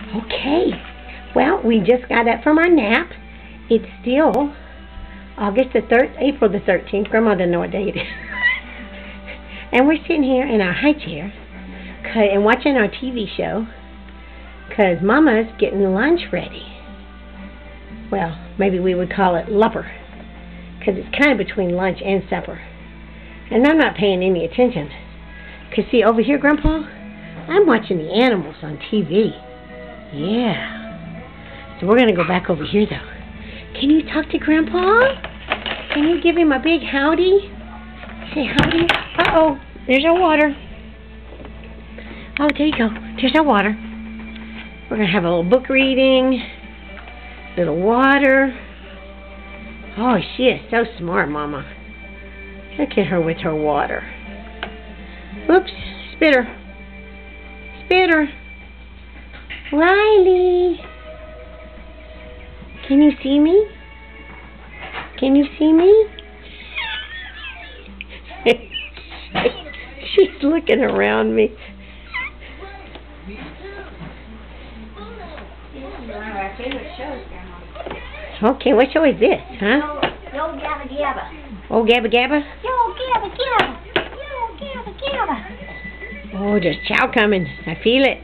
Okay. Well, we just got up from our nap. It's still April the 13th. Grandma doesn't know what day it is. And we're sitting here in our high chair and watching our TV show because Mama's getting lunch ready. Well, maybe we would call it lupper because it's kind of between lunch and supper. And I'm not paying any attention. Because, see, over here, Grandpa, I'm watching the animals on TV. Yeah. So we're going to go back over here, though. Can you talk to Grandpa? Can you give him a big howdy? Say howdy. Uh-oh. There's our water. Oh, there you go. There's our water. We're going to have a little book reading. Little water. Oh, she is so smart, Mama. Look at her with her water. Oops. Spitter. Spitter. Riley. Can you see me? Can you see me? She's looking around me. This is one of our favorite shows, Grandma. Okay, what show is this, huh? Yo Gabba Gabba. Oh, Gabba Gabba? Yo Gabba Gabba. Yo Gabba Gabba. Oh, there's chow coming. I feel it.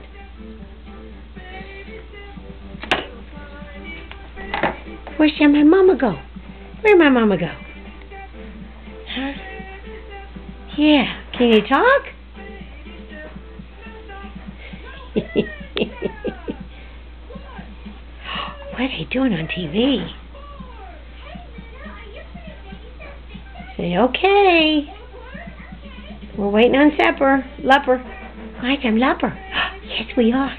Where's my mama go? Where'd my mama go? Huh? Yeah. Can you talk? What are they doing on TV? Say, okay. We're waiting on supper. Lupper. Like I'm lupper. Yes, we are.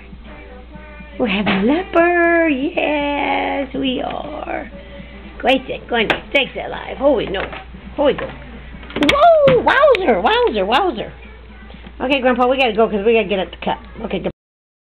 We're having supper. Yes, we are. Great thing. Goodness, sakes alive. Holy no. Holy go. Whoa! Wowzer! Wowzer! Wowzer! Okay, Grandpa, we gotta go because we gotta get up the cup. Okay,